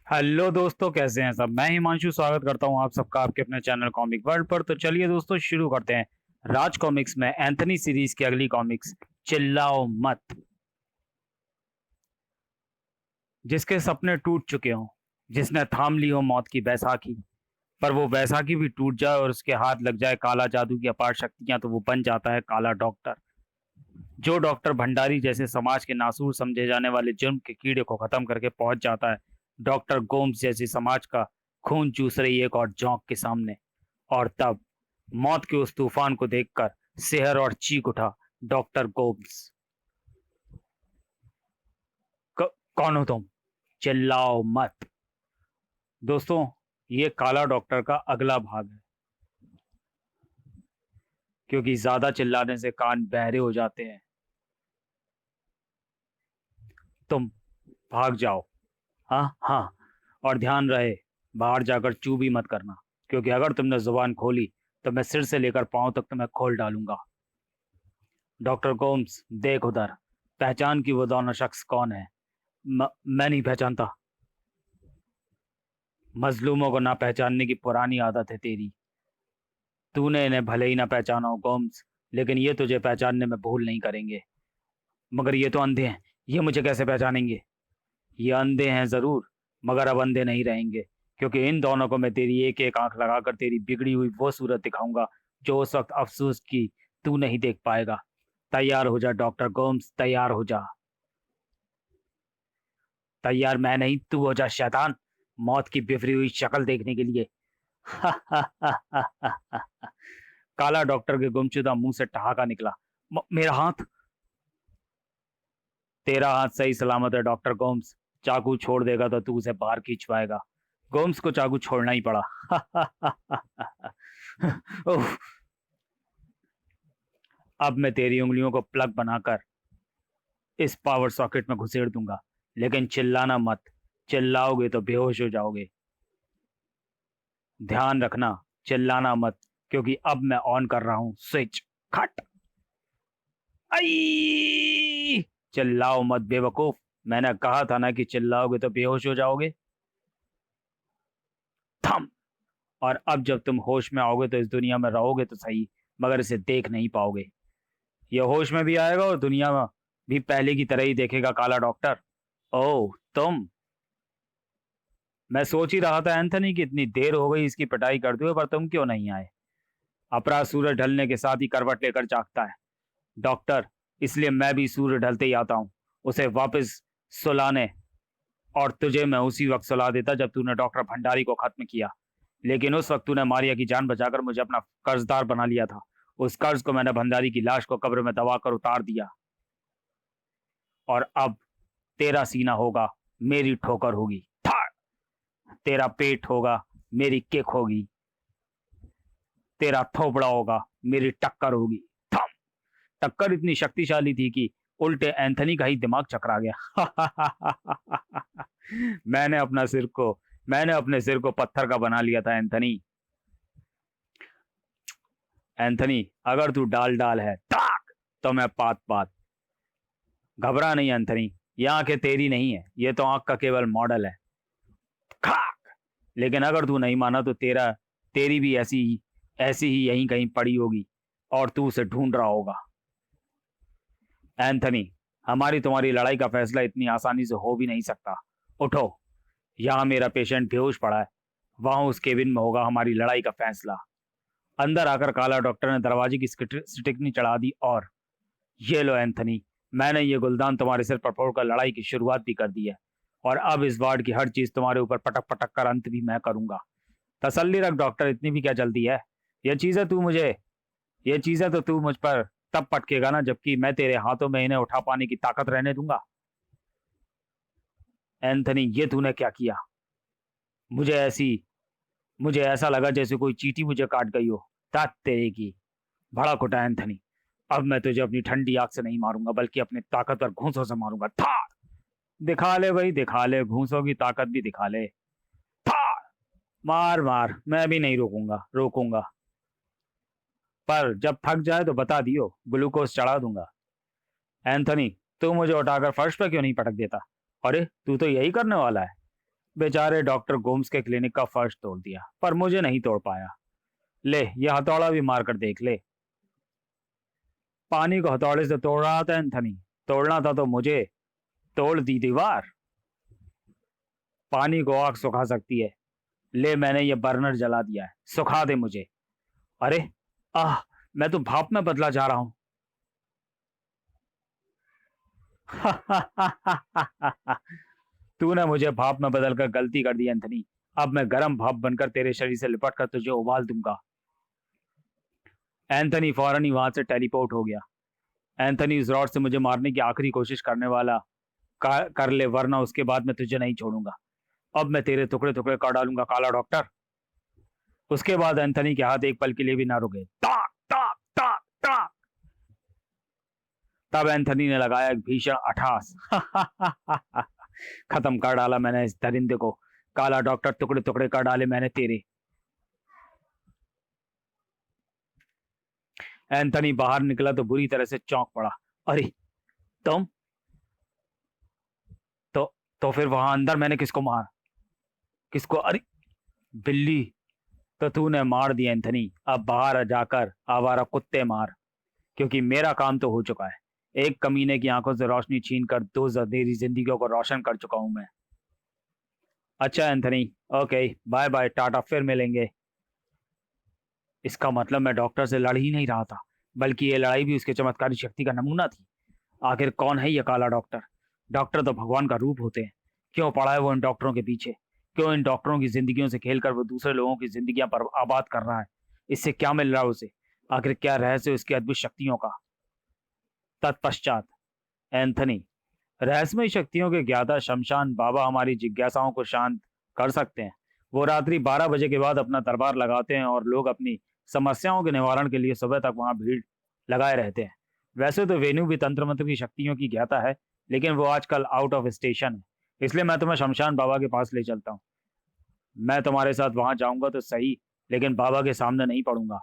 Hello दोस्तों, कैसे हैं सब। मैं हिमांशु स्वागत करता हूं आप सबका आपके अपने चैनल कॉमिक वर्ल्ड पर। तो चलिए दोस्तों, शुरू करते हैं राज कॉमिक्स में एंथनी सीरीज की अगली कॉमिक्स, चिल्लाओ मत। जिसके सपने टूट चुके हों, जिसने थाम ली हो मौत की बैसाखी, पर वो बैसाखी भी टूट जाए और उसके हाथ लग जाए काला जादू की अपार शक्तियां, तो वो बन जाता है काला डॉक्टर। जो डॉक्टर भंडारी जैसे समाज के नासूर समझे जाने वाले जुर्म के कीड़े को खत्म करके पहुंच जाता है डॉक्टर गोम्स जैसी समाज का खून चूस रही एक और जोंक के सामने। और तब मौत के उस तूफान को देखकर सिहर और चीख उठा डॉक्टर गोम्स। कौन हो तुम, चिल्लाओ मत। दोस्तों, ये काला डॉक्टर का अगला भाग है, क्योंकि ज्यादा चिल्लाने से कान बहरे हो जाते हैं। तुम भाग जाओ। हाँ हाँ, और ध्यान रहे, बाहर जाकर चू भी मत करना, क्योंकि अगर तुमने जुबान खोली तो मैं सिर से लेकर पांव तक तुम्हें खोल डालूंगा। डॉक्टर गोम्स, देख उधर, पहचान की वो दोनों शख्स कौन है। मैं नहीं पहचानता। मजलूमों को ना पहचानने की पुरानी आदत है तेरी। तूने इन्हें भले ही ना पहचाना हो गोम्स, लेकिन ये तुझे पहचानने में भूल नहीं करेंगे। मगर ये तो अंधे हैं, ये मुझे कैसे पहचानेंगे। ये अंधे हैं जरूर, मगर अब अंधे नहीं रहेंगे, क्योंकि इन दोनों को मैं तेरी एक एक आंख लगाकर तेरी बिगड़ी हुई वो सूरत दिखाऊंगा जो उस वक्त अफसोस की तू नहीं देख पाएगा। तैयार हो जा डॉक्टर गोम्स, तैयार हो जा। तैयार मैं नहीं, तू हो जा शैतान, मौत की बिफरी हुई शक्ल देखने के लिए। काला डॉक्टर के गुमशुदा मुंह से ठहाका निकला। मेरा हाथ। तेरा हाथ सही सलामत है डॉक्टर गोम्स। चाकू छोड़ देगा तो तू उसे बाहर खींच पाएगा। गोम्स को चाकू छोड़ना ही पड़ा। उफ, अब मैं तेरी उंगलियों को प्लग बनाकर इस पावर सॉकेट में घुसेड़ दूंगा, लेकिन चिल्लाना मत। चिल्लाओगे तो बेहोश हो जाओगे। ध्यान रखना, चिल्लाना मत, क्योंकि अब मैं ऑन कर रहा हूं स्विच। खट। आई! चिल्लाओ मत बेवकूफ। मैंने कहा था ना कि चिल्लाओगे तो बेहोश हो जाओगे। थम। और अब जब तुम होश में आओगे तो इस दुनिया में रहोगे तो सही, मगर इसे देख नहीं पाओगे। यह होश में भी आएगा और दुनिया में भी पहले की तरह ही देखेगा काला डॉक्टर। ओह तुम। मैं सोच ही रहा था एंथनी कि इतनी देर हो गई इसकी पिटाई करते हुए, पर तुम क्यों नहीं आए। अपराध सूरज ढलने के साथ ही करवट लेकर जागता है डॉक्टर, इसलिए मैं भी सूर्य ढलते ही आता हूँ उसे वापस सुलाने। और तुझे मैं उसी वक्त सुला देता जब तूने डॉक्टर भंडारी को खत्म किया, लेकिन उस वक्त तूने मारिया की जान बचाकर मुझे अपना कर्जदार बना लिया था। उस कर्ज को मैंने भंडारी की लाश को कब्र में दबाकर उतार दिया। और अब तेरा सीना होगा, मेरी ठोकर होगी। ठाड़! तेरा पेट होगा, मेरी किक होगी। तेरा थोपड़ा होगा, मेरी टक्कर होगी। थम। टक्कर इतनी शक्तिशाली थी कि उल्टे एंथनी का ही दिमाग चकरा गया। मैंने अपना सिर को मैंने अपने सिर को पत्थर का बना लिया था एंथनी। एंथनी, अगर तू डाल डाल है ताक, तो मैं पात पात। घबरा नहीं एंथनी, ये आंखें तेरी नहीं है, ये तो आंख का केवल मॉडल है। खाक। लेकिन अगर तू नहीं माना तो तेरी भी ऐसी ही यहीं कहीं पड़ी होगी, और तू उसे ढूंढ रहा होगा। एंथनी, हमारी तुम्हारी लड़ाई का फैसला इतनी आसानी से हो भी नहीं सकता। उठो, यहाँ मेरा पेशेंट बेहोश पड़ा है, वहां उस केबिन में होगा हमारी लड़ाई का फैसला। अंदर आकर काला डॉक्टर ने दरवाजे की स्टिकनी चढ़ा दी और, ये लो एंथनी, मैंने ये गुलदान तुम्हारे सिर पर फोड़कर लड़ाई की शुरुआत भी कर दी है, और अब इस वार्ड की हर चीज तुम्हारे ऊपर पटक पटक कर अंत भी मैं करूंगा। तसल्ली रख डॉक्टर, इतनी भी क्या जल्दी है। ये चीजें तू मुझे ये चीजें तो तू मुझ पर तब पटकेगा ना, जबकि मैं तेरे हाथों में इन्हें उठा पाने की ताकत रहने दूंगा। एंथनी, ये तूने क्या किया। मुझे ऐसी मुझे ऐसा लगा जैसे कोई चींटी मुझे काट गई हो। तात तेरे की। भड़क उठा एंथनी। अब मैं तुझे अपनी ठंडी आंख से नहीं मारूंगा, बल्कि अपनी ताकतवर घूंसों से मारूंगा। था। दिखा ले भाई, दिखा ले, घूंसों की ताकत भी दिखा ले। था। मार मार, मैं भी नहीं रोकूंगा रोकूंगा पर जब थक जाए तो बता दियो, ग्लूकोज चढ़ा दूंगा। एंथनी, तू मुझे उठाकर फर्श पे क्यों नहीं पटक देता। अरे तू तो यही करने वाला है। बेचारे डॉक्टर गोम्स के क्लिनिक का फर्श तोड़ दिया, पर मुझे नहीं तोड़ पाया। ले, यह हथौड़ा भी मारकर देख ले। पानी को हथौड़े से तोड़ रहा था एंथनी। तोड़ना था तो मुझे तोड़ दी दीवार। पानी को आग सुखा सकती है। ले, मैंने ये बर्नर जला दिया है, सुखा दे मुझे। अरे, आह, मैं तो भाप में बदला जा रहा हूं। तूने मुझे भाप में बदलकर गलती कर दी एंथनी। अब मैं गर्म भाप बनकर तेरे शरीर से लिपट कर तुझे उबाल दूंगा। एंथनी फौरन ही वहां से टेलीपोर्ट हो गया। एंथनी इस रॉड से मुझे मारने की आखिरी कोशिश करने वाला कर ले, वरना उसके बाद मैं तुझे नहीं छोड़ूंगा। अब मैं तेरे टुकड़े टुकड़े कर डालूंगा काला डॉक्टर। उसके बाद एंथनी के हाथ एक पल के लिए भी ना रुके। ताक ताक ताक ताक। तब एंथनी ने लगाया एक भीषण अठास। खत्म कर डाला मैंने इस दरिंदे को। काला डॉक्टर, टुकड़े टुकड़े कर डाले मैंने तेरे। एंथनी बाहर निकला तो बुरी तरह से चौंक पड़ा। अरे, तुम तो तो फिर वहां अंदर मैंने किसको मार? किसको? अरे, बिल्ली। तो तूने मार दी एंथनी। अब बाहर जाकर आवारा कुत्ते मार, क्योंकि मेरा काम तो हो चुका है। एक कमीने की आंखों से रोशनी छीन कर दो अंधेरी जिंदगियों को रोशन कर चुका हूं मैं। अच्छा Anthony, okay, bye bye, tata, फिर मिलेंगे। इसका मतलब मैं डॉक्टर से लड़ ही नहीं रहा था, बल्कि ये लड़ाई भी उसके चमत्कारी शक्ति का नमूना थी। आखिर कौन है ये काला डॉक्टर? डॉक्टर तो भगवान का रूप होते हैं। क्यों पड़ा है वो इन डॉक्टरों के पीछे? क्यों इन डॉक्टरों की जिंदगियों से खेलकर वो दूसरे लोगों की जिंदगियां पर आबाद कर रहा है? इससे क्या मिल रहा है उसे? आखिर क्या रहस्य उसकी अद्भुत शक्तियों का? तत्पश्चात एंथनी, रहस्यमय शक्तियों के ज्ञाता शमशान बाबा हमारी जिज्ञासाओं को शांत कर सकते हैं। वो रात्रि 12 बजे के बाद अपना दरबार लगाते हैं और लोग अपनी समस्याओं के निवारण के लिए सुबह तक वहां भीड़ लगाए रहते हैं। वैसे तो वेणु भी तंत्र मंत्र की शक्तियों की ज्ञाता है, लेकिन वो आजकल आउट ऑफ स्टेशन है। इसलिए मैं तुम्हें शमशान बाबा के पास ले चलता हूँ। मैं तुम्हारे साथ वहां जाऊंगा तो सही, लेकिन बाबा के सामने नहीं पढ़ूंगा।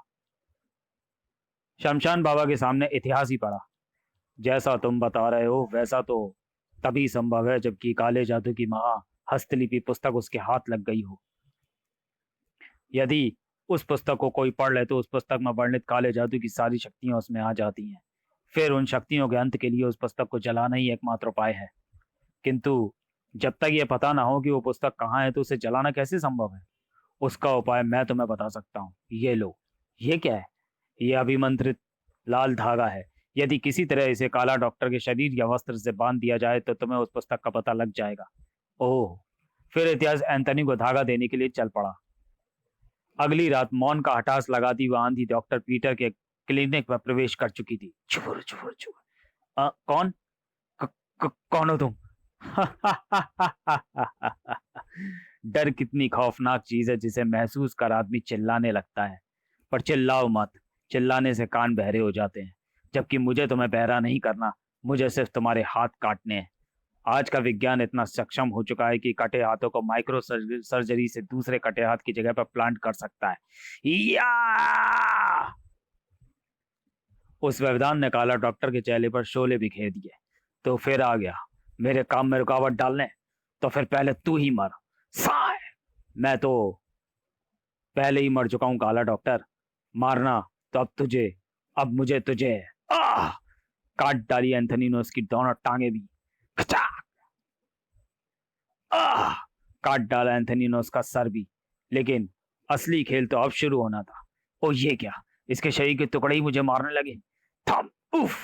शमशान बाबा के सामने इतिहास ही पढ़ा। जैसा तुम बता रहे हो वैसा तो तभी संभव है जबकि काले जादू की महा हस्तलिपि पुस्तक उसके हाथ लग गई हो। यदि उस पुस्तक को कोई पढ़ ले तो उस पुस्तक में वर्णित काले जादू की सारी शक्तियां उसमें आ जाती हैं। फिर उन शक्तियों के अंत के लिए उस पुस्तक को जलाना ही एकमात्र उपाय है। किंतु जब तक यह पता ना हो कि वो पुस्तक कहाँ है तो उसे जलाना कैसे संभव है? उसका उपाय मैं तुम्हें बता सकता हूँ। ये लो। ये क्या है? ये अभिमंत्रित लाल धागा है। यदि किसी तरह इसे काला डॉक्टर के शरीर या वस्त्र से बांध दिया जाए तो तुम्हें उस पुस्तक का पता लग जाएगा। ओह। फिर इतिहास एंथनी को धागा देने के लिए चल पड़ा। अगली रात मौन का हठास लगाती हुई आंधी डॉक्टर पीटर के क्लिनिक में प्रवेश कर चुकी थी। चुर चुर चुर। कौन? कौन हो तुम? डर कितनी खौफनाक चीज है जिसे महसूस कर आदमी चिल्लाने लगता है। पर चिल्लाओ मत। चिल्लाने से कान बहरे हो जाते हैं। जबकि मुझे तुम्हें बहरा नहीं करना, मुझे सिर्फ तुम्हारे हाथ काटने हैं। आज का विज्ञान इतना सक्षम हो चुका है कि कटे हाथों को माइक्रो सर्जरी से दूसरे कटे हाथ की जगह पर प्लांट कर सकता है। या! उस व्यवधान ने काला डॉक्टर के चेहरे पर शोले बिखेर दिए। तो फिर आ गया मेरे काम में रुकावट डालने। तो फिर पहले तू ही मर। साय! मैं तो पहले ही मर चुका हूं काला डॉक्टर। मारना तो अब मुझे तुझे। आह! काट डाली एंथनी ने उसकी दोनों टांगे भी। खचाक! आह! काट डाला एंथनी ने उसका सर भी। लेकिन असली खेल तो अब शुरू होना था। ओ ये क्या? इसके शरीर के टुकड़े ही मुझे मारने लगे। थम! उफ!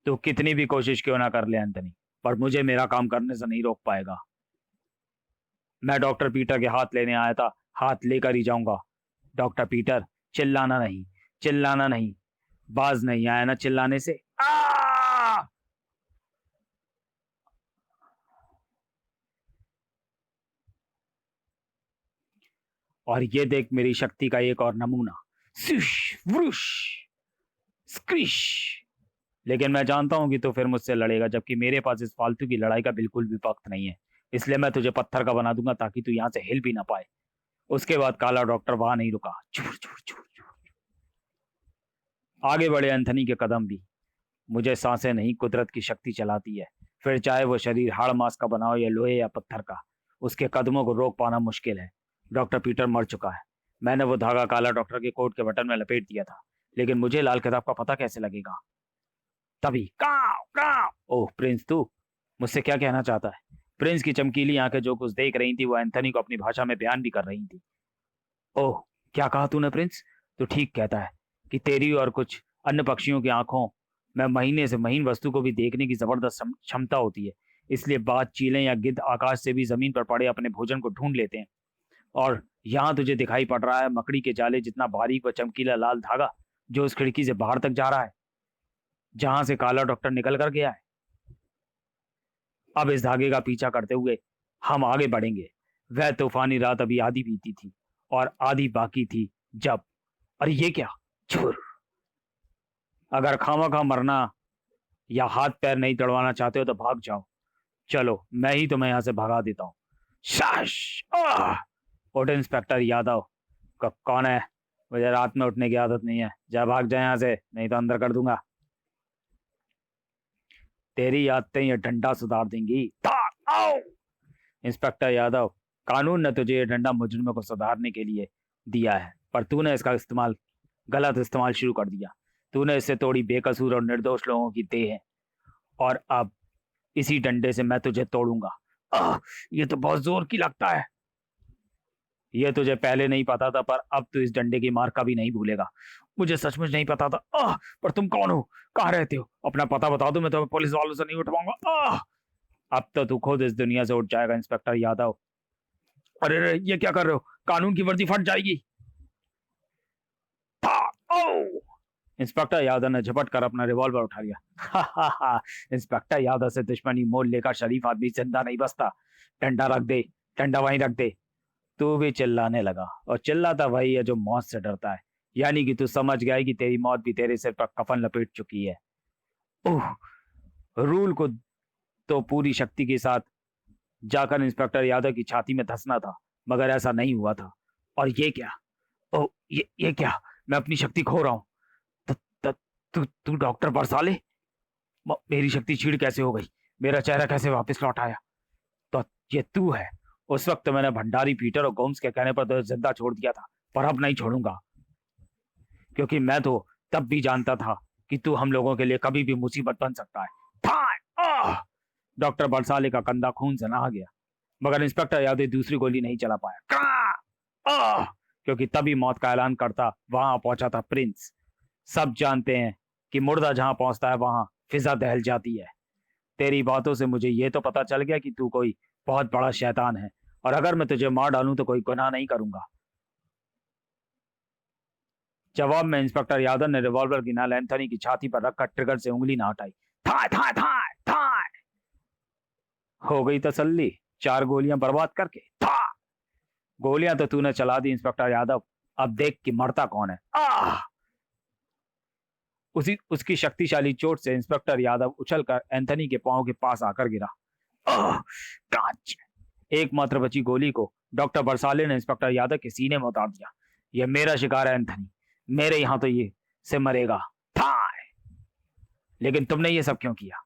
तो कितनी भी कोशिश क्यों ना कर ले एंथनी, पर मुझे मेरा काम करने से नहीं रोक पाएगा। मैं डॉक्टर पीटर के हाथ लेने आया था, हाथ लेकर ही जाऊंगा। डॉक्टर पीटर, चिल्लाना नहीं, चिल्लाना नहीं। बाज नहीं आया ना चिल्लाने से। आ! और ये देख मेरी शक्ति का एक और नमूना। सिश, वृश, स्क्रिश। लेकिन मैं जानता हूं कि तू फिर मुझसे लड़ेगा, जबकि मेरे पास इस फालतू की लड़ाई का बिल्कुल भी वक्त नहीं है। इसलिए मैं तुझे पत्थर का बना दूंगा ताकि तू यहां से हिल भी ना पाए। उसके बाद काला डॉक्टर वहां नहीं रुका। चुर चुर चुर चुर। आगे बढ़े एंथनी के कदम भी। मुझे सांसें नहीं, कुदरत की शक्ति चलाती है। फिर चाहे वो शरीर हाड़ मांस का बना हो या लोहे या पत्थर का। उसके कदमों को रोक पाना मुश्किल है। डॉक्टर पीटर मर चुका है। मैंने वो धागा काला डॉक्टर के कोट के बटन में लपेट दिया था, लेकिन मुझे लाल किताब का पता कैसे लगेगा? तभी काव काव। ओह प्रिंस, तू मुझसे क्या कहना चाहता है? प्रिंस की चमकीली आंखें जो कुछ देख रही थी वो एंथनी को अपनी भाषा में बयान भी कर रही थी। ओह, क्या कहा तूने प्रिंस? तू ठीक कहता है कि तेरी और कुछ अन्य पक्षियों की आंखों में महीने से महीन वस्तु को भी देखने की जबरदस्त क्षमता होती है। इसलिए बाज, चीलें या गिद्ध आकाश से भी जमीन पर पड़े अपने भोजन को ढूंढ लेते हैं। और यहाँ तुझे दिखाई पड़ रहा है मकड़ी के जाले जितना बारीक व चमकीला लाल धागा, जो उस खिड़की से बाहर तक जा रहा है, जहां से काला डॉक्टर निकल कर गया है। अब इस धागे का पीछा करते हुए हम आगे बढ़ेंगे। वह तूफानी रात अभी आधी बीती थी और आधी बाकी थी जब, अरे ये क्या? छुर! अगर खामखा मरना या हाथ पैर नहीं तड़वाना चाहते हो तो भाग जाओ। चलो, मैं ही तुम्हें यहां से भगा देता हूँ। शाश! आह! उठ इंस्पेक्टर यादव। कौन है? मुझे रात में उठने की आदत नहीं है। जा भाग जाए यहाँ से, नहीं तो अंदर कर दूंगा। तेरी आदतें ये डंडा सुधार देंगी। आओ! इंस्पेक्टर यादव, कानून ने तुझे ये डंडा मुजरिमों को सुधारने के लिए दिया है, पर तूने इसका इस्तेमाल, गलत इस्तेमाल शुरू कर दिया। तूने इससे तोड़ी बेकसूर और निर्दोष लोगों की देह, और अब इसी डंडे से मैं तुझे तोड़ूंगा। ये तो बहुत जोर की लगता है। ये तुझे पहले नहीं पता था, पर अब तू इस डंडे की मार कभी नहीं भूलेगा। मुझे सचमुच नहीं पता था। पर तुम कौन हो? कहाँ रहते हो? अपना पता बता दो, मैं तुम्हें पुलिस वालों से नहीं उठवाऊंगा। अब तो तू खुद इस दुनिया से उठ जाएगा इंस्पेक्टर यादव। अरे अरे, ये क्या कर रहे हो? कानून की वर्दी फट जाएगी। इंस्पेक्टर यादव ने झपट कर अपना रिवॉल्वर उठा लिया। इंस्पेक्टर यादव से दुश्मनी मोल लेकर शरीफ आदमी जिंदा नहीं बचता। डंडा रख दे, डंडा वहीं रख दे। तू भी चिल्लाने लगा, और चिल्लाता वही है जो मौत से डरता है। यानी कि तू समझ गया है कि तेरी मौत भी तेरे सिर पर कफन लपेट चुकी है। ओह! रूल को तो पूरी शक्ति के साथ जाकर इंस्पेक्टर यादव की छाती में धंसना था, मगर ऐसा नहीं हुआ था। और ये क्या? ओह, ये क्या? मैं अपनी शक्ति खो रहा हूँ। त- त- तू तू डॉक्टर बरसाले? मेरी शक्ति छीड़ कैसे हो गई? मेरा चेहरा कैसे वापस लौट आया? तो ये तू है? उस वक्त मैंने भंडारी पीटर और गोम्स के कहने पर तो जिंदा छोड़ दिया था, पर अब नहीं छोड़ूंगा, क्योंकि मैं तो तब भी जानता था कि तू हम लोगों के लिए कभी भी मुसीबत बन सकता है। डॉक्टर बरसाले का कंधा खून से नहा गया, मगर इंस्पेक्टर यादव दूसरी गोली नहीं चला पाया। क्योंकि तभी मौत का ऐलान करता वहां पहुंचा था प्रिंस। सब जानते हैं कि मुर्दा जहां पहुंचता है वहां फिजा दहल जाती है। तेरी बातों से मुझे ये तो पता चल गया कि तू कोई बहुत बड़ा शैतान है, और अगर मैं तुझे मार डालूं तो कोई गुनाह नहीं करूंगा। जवाब में इंस्पेक्टर यादव ने रिवॉल्वर की नाल एंथनी की छाती पर रखकर ट्रिगर से उंगली ना हटाई। थाय थाय थाय थाय! हो गई तसल्ली चार गोलियां बर्बाद करके? था! गोलियां तो तूने चला दी इंस्पेक्टर यादव, अब देख कि मरता कौन है। उसी उसकी शक्तिशाली चोट से इंस्पेक्टर यादव उछलकर एंथनी के पांव के पास आकर गिरा। कांच! एकमात्र बची गोली को डॉक्टर बरसाले ने इंस्पेक्टर यादव के सीने में उतार दिया। यह मेरा शिकार है एंथनी, मेरे यहां तो ये से मरेगा। थाय! लेकिन तुमने ये सब क्यों किया?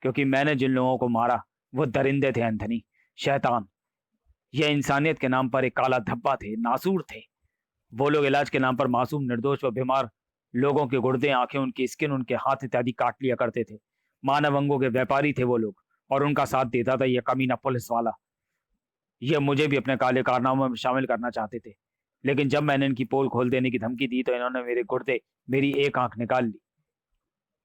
क्योंकि मैंने जिन लोगों को मारा वो दरिंदे थे एंथनी, शैतान। ये इंसानियत के नाम पर एक काला धब्बा थे, नासूर थे। वो लोग इलाज के नाम पर मासूम, निर्दोष व बीमार लोगों के गुर्दे, आंखें, उनकी स्किन, उनके हाथ इत्यादि काट लिया करते थे। मानव अंगों के व्यापारी थे वो लोग, और उनका साथ देता था ये कमीना पुलिस वाला। ये मुझे भी अपने काले कारनामों में शामिल करना चाहते थे, लेकिन जब मैंने इनकी पोल खोल देने की धमकी दी तो इन्होंने मेरे गुर्दे, मेरी एक आंख निकाल ली,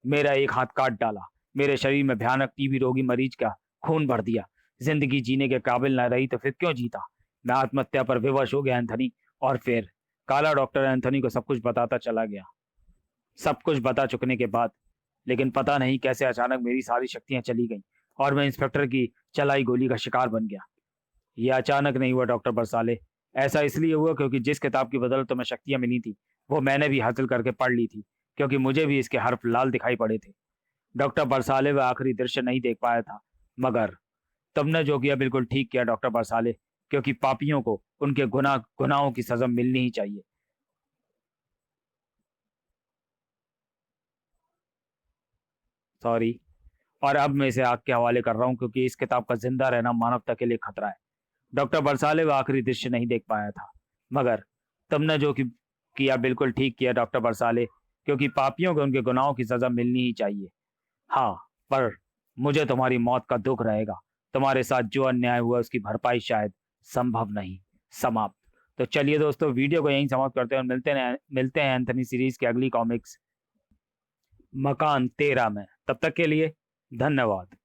मेरा एक हाथ काट डाला, मेरे शरीर में भयानक टीबी रोगी मरीज का खून भर दिया। जिंदगी जीने के काबिल ना रही तो फिर क्यों जीता? मैं आत्महत्या पर विवश हो गया एंथनी। और फिर काला डॉक्टर एंथनी को सब कुछ बताता चला गया। सब कुछ बता चुकने के बाद, लेकिन पता नहीं कैसे अचानक मेरी सारी शक्तियां चली गईं और मैं इंस्पेक्टर की चलाई गोली का शिकार बन गया। यह अचानक नहीं हुआ डॉक्टर बरसाले। ऐसा इसलिए हुआ क्योंकि जिस किताब की बदौलत तुम्हें शक्तियां मिली थी वो मैंने भी हासिल करके पढ़ ली थी, क्योंकि मुझे भी इसके हर्फ लाल दिखाई पड़े थे। डॉक्टर बरसाले वह आखिरी दृश्य नहीं देख पाया था, मगर तुमने जो किया बिल्कुल ठीक किया डॉक्टर बरसाले, क्योंकि पापियों को उनके गुनाहों की सजा मिलनी ही चाहिए। सॉरी। और अब मैं इसे आग के हवाले कर रहा हूं, क्योंकि इस किताब का जिंदा रहना मानवता के लिए खतरा है। डॉक्टर बरसाले वो आखिरी दृश्य नहीं देख पाया था, मगर तुमने जो किया बिल्कुल ठीक किया डॉक्टर बरसाले, क्योंकि पापियों को उनके गुनाहों की सजा मिलनी ही चाहिए। हाँ, पर मुझे तुम्हारी मौत का दुख रहेगा। तुम्हारे साथ जो अन्याय हुआ उसकी भरपाई शायद संभव नहीं। समाप्त। तो चलिए दोस्तों, वीडियो को यहीं समाप्त करते हैं और मिलते हैं एंथनी सीरीज की अगली कॉमिक्स मकान 13 में। तब तक के लिए धन्यवाद।